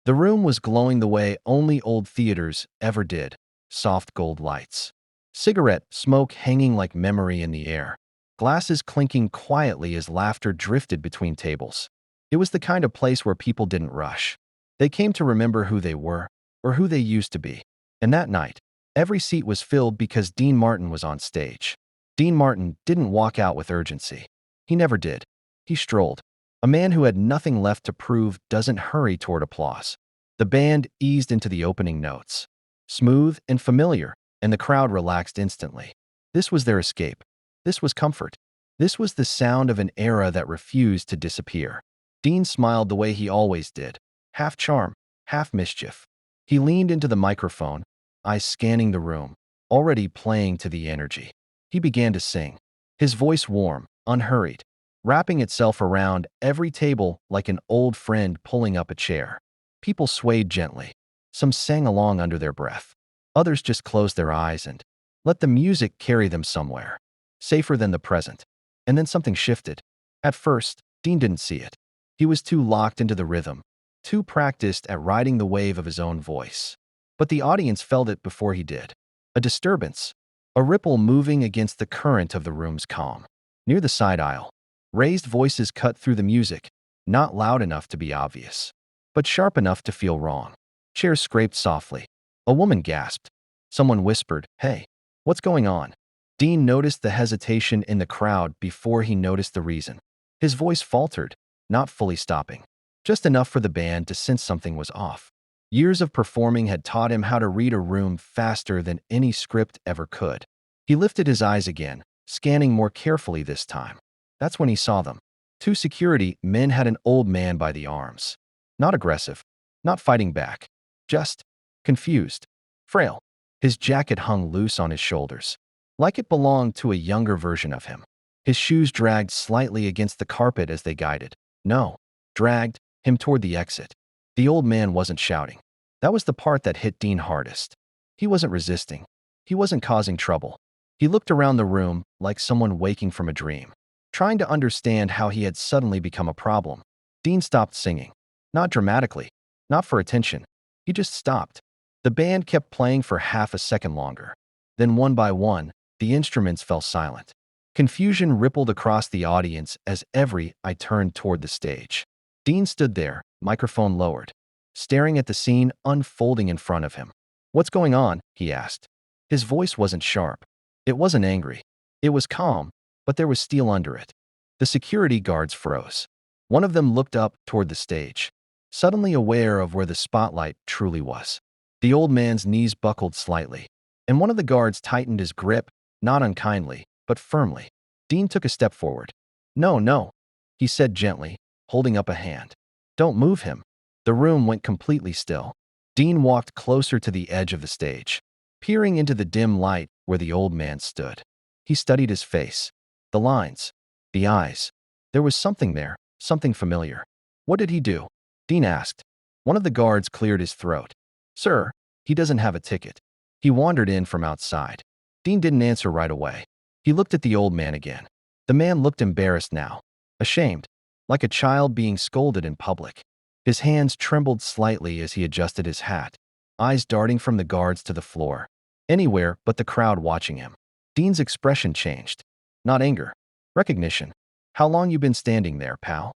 The room was glowing the way only old theaters ever did, soft gold lights. Cigarette smoke hanging like memory in the air. Glasses clinking quietly as laughter drifted between tables. It was the kind of place where people didn't rush. They came to remember who they were, or who they used to be. And that night, every seat was filled because Dean Martin was on stage. Dean Martin didn't walk out with urgency. He never did. He strolled. A man who had nothing left to prove doesn't hurry toward applause. The band eased into the opening notes. Smooth and familiar, and the crowd relaxed instantly. This was their escape. This was comfort. This was the sound of an era that refused to disappear. Dean smiled the way he always did, half charm, half mischief. He leaned into the microphone, eyes scanning the room, already playing to the energy. He began to sing, his voice warm, unhurried, wrapping itself around every table like an old friend pulling up a chair. People swayed gently. Some sang along under their breath. Others just closed their eyes and let the music carry them somewhere, safer than the present. And then something shifted. At first, Dean didn't see it. He was too locked into the rhythm, too practiced at riding the wave of his own voice. But the audience felt it before he did. A disturbance, a ripple moving against the current of the room's calm. Near the side aisle, raised voices cut through the music, not loud enough to be obvious, but sharp enough to feel wrong. Chairs scraped softly. A woman gasped. Someone whispered, "Hey, what's going on?" Dean noticed the hesitation in the crowd before he noticed the reason. His voice faltered, not fully stopping, just enough for the band to sense something was off. Years of performing had taught him how to read a room faster than any script ever could. He lifted his eyes again, scanning more carefully this time. That's when he saw them. Two security men had an old man by the arms. Not aggressive, not fighting back, just confused, frail. His jacket hung loose on his shoulders, like it belonged to a younger version of him. His shoes dragged slightly against the carpet as they guided. No, dragged him toward the exit. The old man wasn't shouting. That was the part that hit Dean hardest. He wasn't resisting. He wasn't causing trouble. He looked around the room like someone waking from a dream, trying to understand how he had suddenly become a problem. Dean stopped singing. Not dramatically, not for attention. He just stopped. The band kept playing for half a second longer. Then one by one, the instruments fell silent. Confusion rippled across the audience as every eye turned toward the stage. Dean stood there, microphone lowered, staring at the scene unfolding in front of him. "What's going on?" he asked. His voice wasn't sharp. It wasn't angry. It was calm, but there was steel under it. The security guards froze. One of them looked up toward the stage, suddenly aware of where the spotlight truly was. The old man's knees buckled slightly, and one of the guards tightened his grip, not unkindly, but firmly. Dean took a step forward. "No, no," he said gently, holding up a hand. "Don't move him." The room went completely still. Dean walked closer to the edge of the stage, peering into the dim light where the old man stood. He studied his face, the lines, the eyes. There was something there, something familiar. "What did he do?" Dean asked. One of the guards cleared his throat. "Sir, he doesn't have a ticket. He wandered in from outside." Dean didn't answer right away. He looked at the old man again. The man looked embarrassed now, ashamed, like a child being scolded in public. His hands trembled slightly as he adjusted his hat, eyes darting from the guards to the floor, anywhere but the crowd watching him. Dean's expression changed. Not anger, recognition. "How long you been standing there, pal?"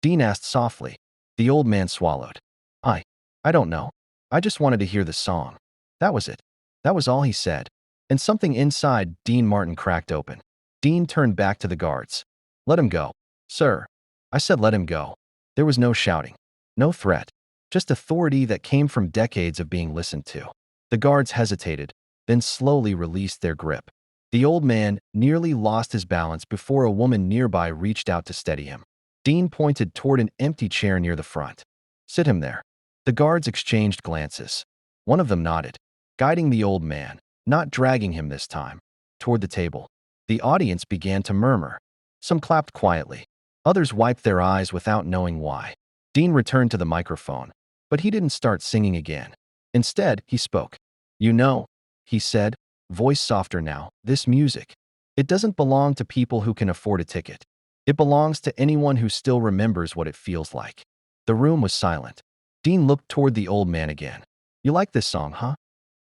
Dean asked softly. The old man swallowed. I don't know. I just wanted to hear the song. That was it. That was all he said. And something inside Dean Martin cracked open. Dean turned back to the guards. "Let him go." "Sir." I said let him go. There was no shouting, no threat, just authority that came from decades of being listened to. The guards hesitated, then slowly released their grip. The old man nearly lost his balance before a woman nearby reached out to steady him. Dean pointed toward an empty chair near the front. "Sit him there." The guards exchanged glances. One of them nodded, guiding the old man, not dragging him this time, toward the table. The audience began to murmur. Some clapped quietly. Others wiped their eyes without knowing why. Dean returned to the microphone, but he didn't start singing again. Instead, he spoke. "You know," he said, voice softer now, "this music, it doesn't belong to people who can afford a ticket. It belongs to anyone who still remembers what it feels like." The room was silent. Dean looked toward the old man again. You like this song, huh?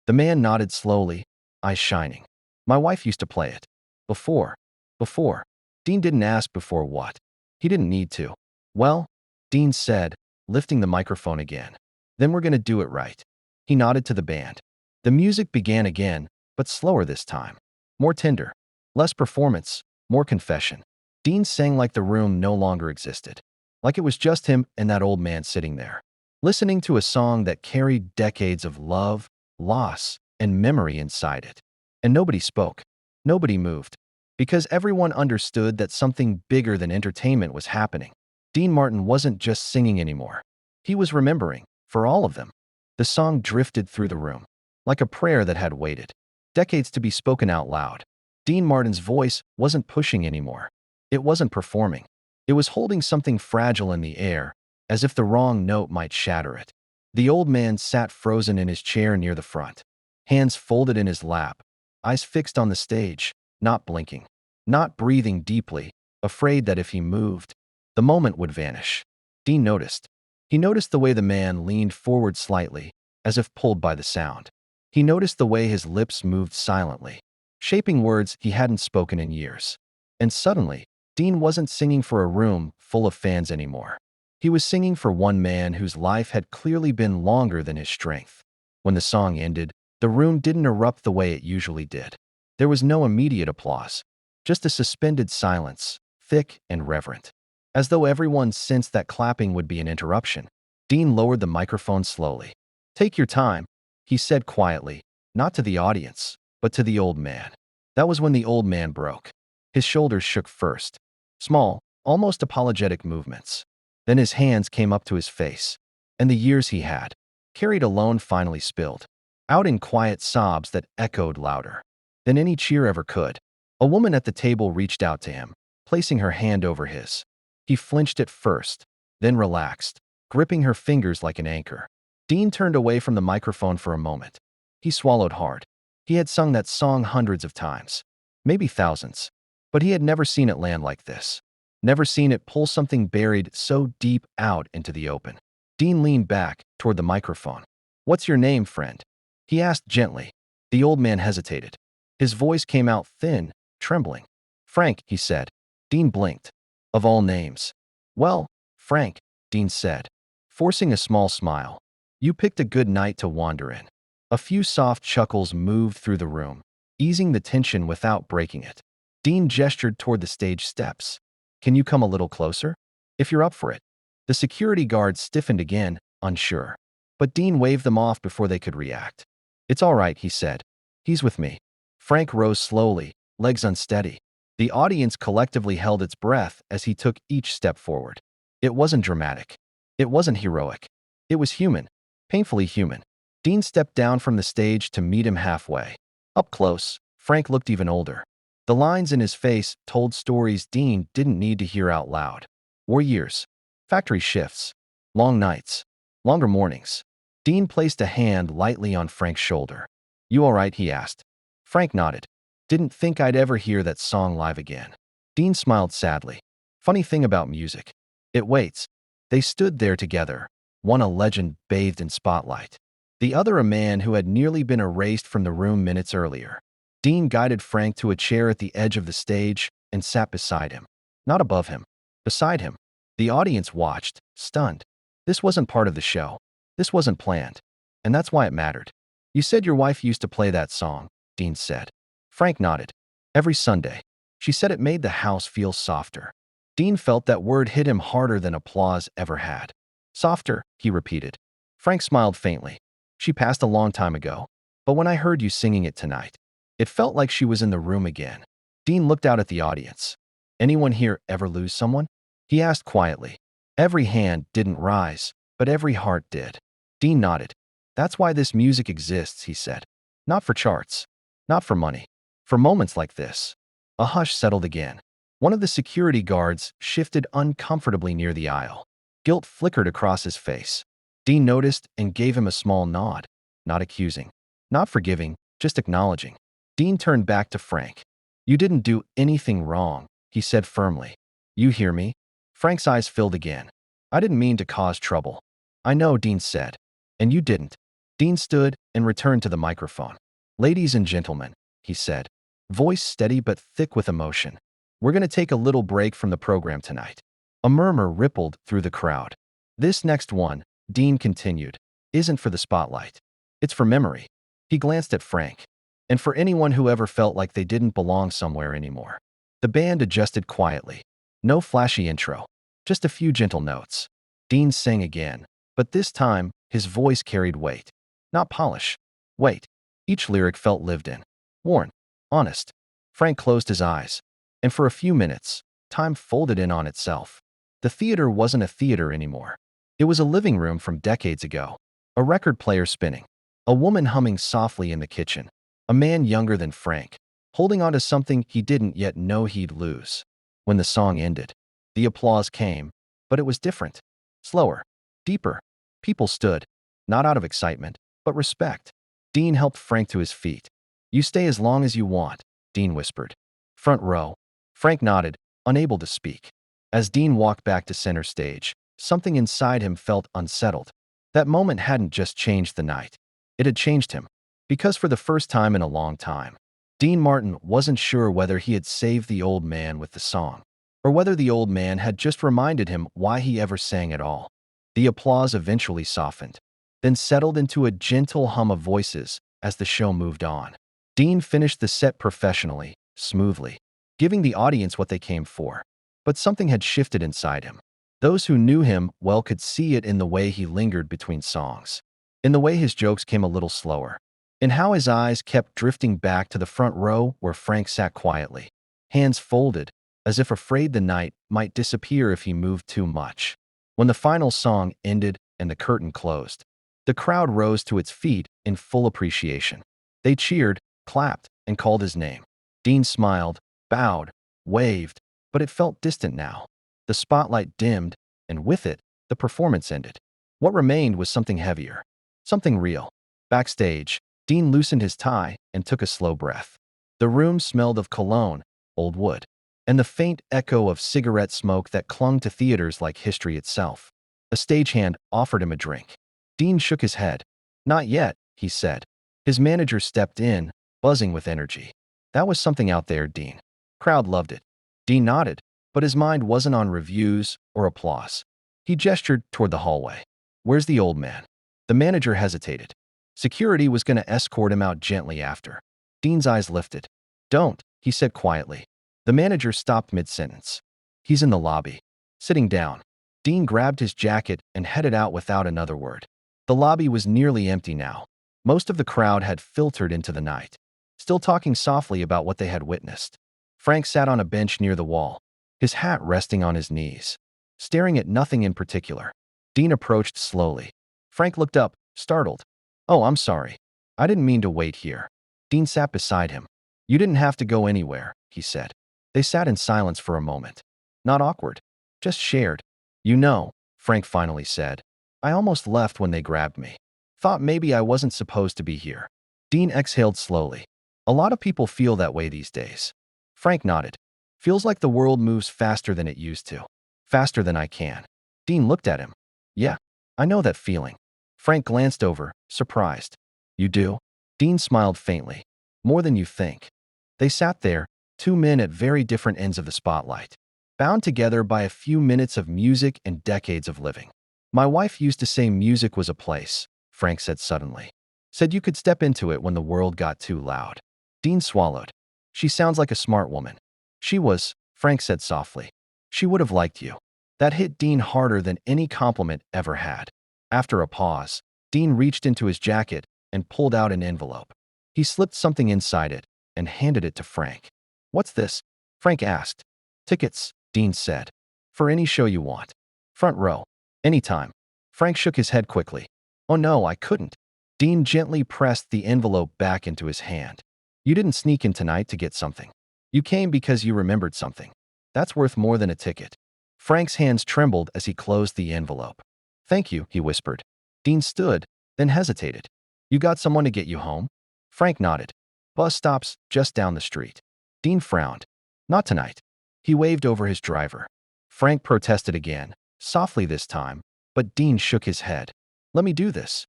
The man nodded slowly, eyes shining. My wife used to play it. Before. Before. Dean didn't ask before what. He didn't need to. Well, Dean said, lifting the microphone again. Then we're gonna do it right. He nodded to the band. The music began again, but slower this time. More tender. Less performance, more confession. Dean sang like the room no longer existed. Like it was just him and that old man sitting there, listening to a song that carried decades of love, loss, and memory inside it. And nobody spoke. Nobody moved. Because everyone understood that something bigger than entertainment was happening. Dean Martin wasn't just singing anymore. He was remembering, for all of them. The song drifted through the room, like a prayer that had waited decades to be spoken out loud. Dean Martin's voice wasn't pushing anymore. It wasn't performing. It was holding something fragile in the air, as if the wrong note might shatter it. The old man sat frozen in his chair near the front, hands folded in his lap, eyes fixed on the stage, not blinking, not breathing deeply, afraid that if he moved, the moment would vanish. Dean noticed. He noticed the way the man leaned forward slightly, as if pulled by the sound. He noticed the way his lips moved silently, shaping words he hadn't spoken in years. And suddenly, Dean wasn't singing for a room full of fans anymore. He was singing for one man whose life had clearly been longer than his strength. When the song ended, the room didn't erupt the way it usually did. There was no immediate applause, just a suspended silence, thick and reverent. As though everyone sensed that clapping would be an interruption, Dean lowered the microphone slowly. Take your time, he said quietly, not to the audience, but to the old man. That was when the old man broke. His shoulders shook first, small, almost apologetic movements. Then his hands came up to his face, and the years he had carried alone finally spilled out in quiet sobs that echoed louder than any cheer ever could. A woman at the table reached out to him, placing her hand over his. He flinched at first, then relaxed, gripping her fingers like an anchor. Dean turned away from the microphone for a moment. He swallowed hard. He had sung that song hundreds of times, maybe thousands, but he had never seen it land like this. Never seen it pull something buried so deep out into the open. Dean leaned back toward the microphone. What's your name, friend? He asked gently. The old man hesitated. His voice came out thin, trembling. Frank, he said. Dean blinked. Of all names. Well, Frank, Dean said, forcing a small smile. You picked a good night to wander in. A few soft chuckles moved through the room, easing the tension without breaking it. Dean gestured toward the stage steps. Can you come a little closer? If you're up for it. The security guards stiffened again, unsure. But Dean waved them off before they could react. It's all right, he said. He's with me. Frank rose slowly, legs unsteady. The audience collectively held its breath as he took each step forward. It wasn't dramatic. It wasn't heroic. It was human, painfully human. Dean stepped down from the stage to meet him halfway. Up close, Frank looked even older. The lines in his face told stories Dean didn't need to hear out loud. War years, factory shifts, long nights, longer mornings. Dean placed a hand lightly on Frank's shoulder. You all right? He asked. Frank nodded. Didn't think I'd ever hear that song live again. Dean smiled sadly. Funny thing about music. It waits. They stood there together, one a legend bathed in spotlight, the other a man who had nearly been erased from the room minutes earlier. Dean guided Frank to a chair at the edge of the stage and sat beside him. Not above him. Beside him. The audience watched, stunned. This wasn't part of the show. This wasn't planned. And that's why it mattered. You said your wife used to play that song, Dean said. Frank nodded. Every Sunday. She said it made the house feel softer. Dean felt that word hit him harder than applause ever had. Softer, he repeated. Frank smiled faintly. She passed a long time ago. But when I heard you singing it tonight, it felt like she was in the room again. Dean looked out at the audience. Anyone here ever lose someone? He asked quietly. Every hand didn't rise, but every heart did. Dean nodded. That's why this music exists, he said. Not for charts. Not for money. For moments like this. A hush settled again. One of the security guards shifted uncomfortably near the aisle. Guilt flickered across his face. Dean noticed and gave him a small nod. Not accusing. Not forgiving, just acknowledging. Dean turned back to Frank. You didn't do anything wrong, he said firmly. You hear me? Frank's eyes filled again. I didn't mean to cause trouble. I know, Dean said. And you didn't. Dean stood and returned to the microphone. Ladies and gentlemen, he said, voice steady but thick with emotion. We're going to take a little break from the program tonight. A murmur rippled through the crowd. This next one, Dean continued, isn't for the spotlight. It's for memory. He glanced at Frank. And for anyone who ever felt like they didn't belong somewhere anymore. The band adjusted quietly. No flashy intro. Just a few gentle notes. Dean sang again, but this time, his voice carried weight. Not polish. Weight. Each lyric felt lived in. Worn. Honest. Frank closed his eyes. And for a few minutes, time folded in on itself. The theater wasn't a theater anymore. It was a living room from decades ago. A record player spinning. A woman humming softly in the kitchen. A man younger than Frank, holding on to something he didn't yet know he'd lose. When the song ended, the applause came, but it was different. Slower. Deeper. People stood, not out of excitement, but respect. Dean helped Frank to his feet. You stay as long as you want, Dean whispered. Front row. Frank nodded, unable to speak. As Dean walked back to center stage, something inside him felt unsettled. That moment hadn't just changed the night. It had changed him. Because for the first time in a long time, Dean Martin wasn't sure whether he had saved the old man with the song, or whether the old man had just reminded him why he ever sang at all. The applause eventually softened, then settled into a gentle hum of voices as the show moved on. Dean finished the set professionally, smoothly, giving the audience what they came for. But something had shifted inside him. Those who knew him well could see it in the way he lingered between songs, in the way his jokes came a little slower, in how his eyes kept drifting back to the front row where Frank sat quietly, hands folded, as if afraid the night might disappear if he moved too much. When the final song ended and the curtain closed, the crowd rose to its feet in full appreciation. They cheered, clapped, and called his name. Dean smiled, bowed, waved, but it felt distant now. The spotlight dimmed, and with it, the performance ended. What remained was something heavier, something real. Backstage, Dean loosened his tie and took a slow breath. The room smelled of cologne, old wood, and the faint echo of cigarette smoke that clung to theaters like history itself. A stagehand offered him a drink. Dean shook his head. Not yet, he said. His manager stepped in, buzzing with energy. That was something out there, Dean. Crowd loved it. Dean nodded, but his mind wasn't on reviews or applause. He gestured toward the hallway. Where's the old man? The manager hesitated. Security was going to escort him out gently after. Dean's eyes lifted. Don't, he said quietly. The manager stopped mid-sentence. He's in the lobby. Sitting down. Dean grabbed his jacket and headed out without another word. The lobby was nearly empty now. Most of the crowd had filtered into the night, still talking softly about what they had witnessed. Frank sat on a bench near the wall, his hat resting on his knees, staring at nothing in particular. Dean approached slowly. Frank looked up, startled. Oh, I'm sorry. I didn't mean to wait here. Dean sat beside him. You didn't have to go anywhere, he said. They sat in silence for a moment. Not awkward, just shared. You know, Frank finally said, I almost left when they grabbed me. Thought maybe I wasn't supposed to be here. Dean exhaled slowly. A lot of people feel that way these days. Frank nodded. Feels like the world moves faster than it used to. Faster than I can. Dean looked at him. Yeah, I know that feeling. Frank glanced over, surprised. You do? Dean smiled faintly. More than you think. They sat there, two men at very different ends of the spotlight, bound together by a few minutes of music and decades of living. My wife used to say music was a place, Frank said suddenly. Said you could step into it when the world got too loud. Dean swallowed. She sounds like a smart woman. She was, Frank said softly. She would have liked you. That hit Dean harder than any compliment ever had. After a pause, Dean reached into his jacket and pulled out an envelope. He slipped something inside it and handed it to Frank. What's this? Frank asked. Tickets, Dean said. For any show you want. Front row. Anytime. Frank shook his head quickly. Oh no, I couldn't. Dean gently pressed the envelope back into his hand. You didn't sneak in tonight to get something. You came because you remembered something. That's worth more than a ticket. Frank's hands trembled as he closed the envelope. Thank you, he whispered. Dean stood, then hesitated. You got someone to get you home? Frank nodded. Bus stops just down the street. Dean frowned. Not tonight. He waved over his driver. Frank protested again, softly this time. But Dean shook his head. Let me do this.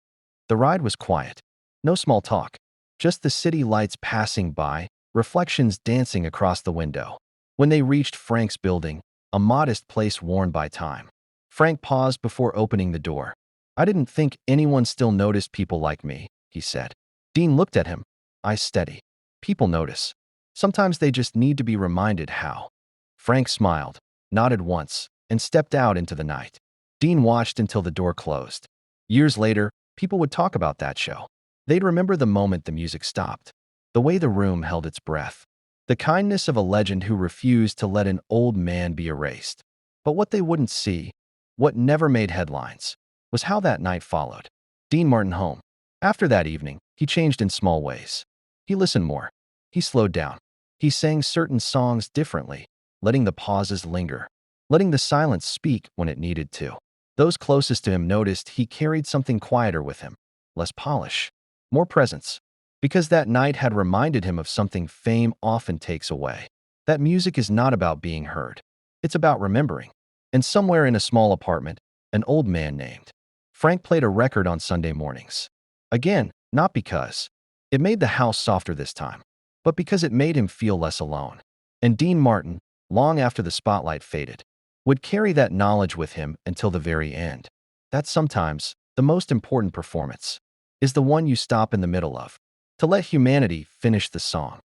The ride was quiet. No small talk. Just the city lights passing by, reflections dancing across the window. When they reached Frank's building, a modest place worn by time, Frank paused before opening the door. I didn't think anyone still noticed people like me, he said. Dean looked at him, eyes steady. People notice. Sometimes they just need to be reminded how. Frank smiled, nodded once, and stepped out into the night. Dean watched until the door closed. Years later, people would talk about that show. They'd remember the moment the music stopped, the way the room held its breath, the kindness of a legend who refused to let an old man be erased. But what they wouldn't see, what never made headlines, was how that night followed. Dean Martin home. After that evening, he changed in small ways. He listened more. He slowed down. He sang certain songs differently, letting the pauses linger, letting the silence speak when it needed to. Those closest to him noticed he carried something quieter with him, less polish, more presence, because that night had reminded him of something fame often takes away. That music is not about being heard. It's about remembering. And somewhere in a small apartment, an old man named Frank played a record on Sunday mornings. Again, not because it made the house softer this time, but because it made him feel less alone. And Dean Martin, long after the spotlight faded, would carry that knowledge with him until the very end. That sometimes the most important performance is the one you stop in the middle of, to let humanity finish the song.